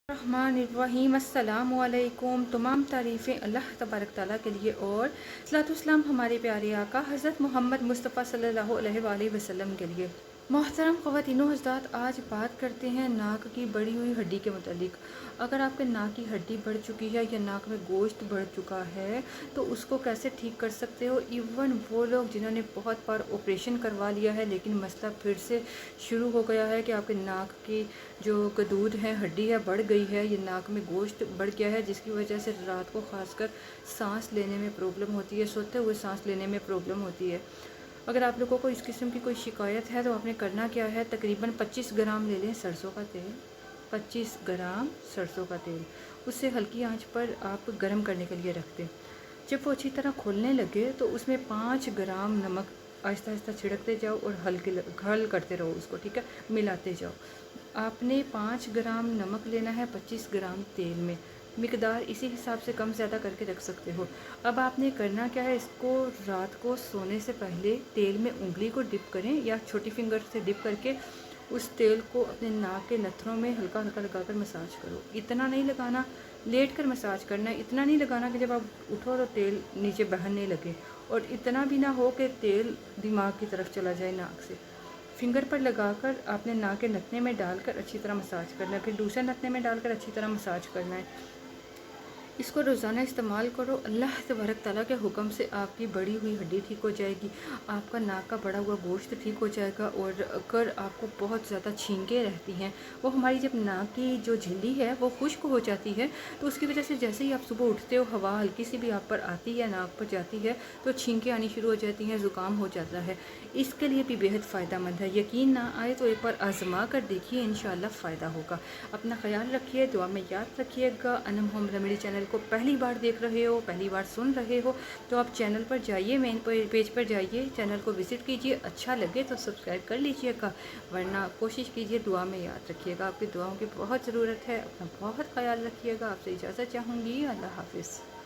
रहमानिर्रहीम अस्सलामु अलैकुम। तमाम तारीफ़ें अल्लाह तबारक ताला के लिए और सलातो सलाम हमारे प्यारे आका हज़रत मोहम्मद मुस्तफ़ा सल्लल्लाहु अलैहि वसल्लम के लिए। मोहतरम ख़वातीनो हज़रात, आज बात करते हैं नाक की बढ़ी हुई हड्डी के मुतालिक। अगर आपके नाक की हड्डी बढ़ चुकी है या नाक में गोश्त बढ़ चुका है तो उसको कैसे ठीक कर सकते हो। इवन वो लोग जिन्होंने बहुत बार ऑपरेशन करवा लिया है लेकिन मसला फिर से शुरू हो गया है कि आपके नाक की जो गदूद है, हड्डी है, बढ़ गई है, ये नाक में गोश्त बढ़ गया है, जिसकी वजह से रात को खासकर सांस लेने में प्रॉब्लम होती है, सोते हुए सांस लेने में प्रॉब्लम होती है। अगर आप लोगों को इस किस्म की कोई शिकायत है तो आपने करना क्या है, तकरीबन 25 ग्राम ले लें सरसों का तेल। 25 ग्राम सरसों का तेल, उससे हल्की आंच पर आप गर्म करने के लिए रख दें। जब वो अच्छी तरह खोलने लगे तो उसमें 5 ग्राम नमक आहिस्ता आहिस्ता छिड़कते जाओ और हल करते रहो उसको, ठीक है, मिलाते जाओ। आपने 5 ग्राम नमक लेना है 25 ग्राम तेल में, मिकदार इसी हिसाब से कम ज़्यादा करके रख सकते हो। अब आपने करना क्या है, इसको रात को सोने से पहले तेल में उंगली को डिप करें या छोटी फिंगर से डिप करके उस तेल को अपने नाक के नथनों में हल्का हल्का लगाकर मसाज करो। इतना नहीं लगाना, लेट कर मसाज करना है। इतना नहीं लगाना कि जब आप उठो तो तेल नीचे बहने लगे, और इतना भी ना हो कि तेल दिमाग की तरफ चला जाए नाक से। फिंगर पर लगाकर आपने नाक के नथने में डालकर अच्छी तरह मसाज करना है, फिर दूसरे नथने में डालकर अच्छी तरह मसाज करना है। इसको रोज़ाना इस्तेमाल करो, अल्लाह तबारक ताला के हुक्म से आपकी बढ़ी हुई हड्डी ठीक हो जाएगी, आपका नाक का बढ़ा हुआ गोश्त ठीक हो जाएगा। और अगर आपको बहुत ज़्यादा छींकें रहती हैं, वो हमारी जब नाक की जो झिल्ली है वो खुश्क हो जाती है, तो उसकी वजह से जैसे ही आप सुबह उठते हो, हवा हल्की सी भी आप पर आती है, नाक पर जाती है, तो छींकें आनी शुरू हो जाती हैं, ज़ुकाम हो जाता है। इसके लिए भी बेहद फ़ायदेमंद है। यकीन ना आए तो एक बार आजमा कर देखिए, इंशाअल्लाह फ़ायदा होगा। अपना ख्याल रखिए, दुआ में याद रखिएगा। अनम होम रेमेडी चैनल को पहली बार देख रहे हो, पहली बार सुन रहे हो, तो आप चैनल पर जाइए, मेन पेज पर जाइए, चैनल को विज़िट कीजिए। अच्छा लगे तो सब्सक्राइब कर लीजिएगा, वरना कोशिश कीजिए, दुआ में याद रखिएगा। आपकी दुआओं की बहुत ज़रूरत है। अपना बहुत ख्याल रखिएगा। आपसे इजाज़त चाहूँगी। अल्लाह हाफ़िज़।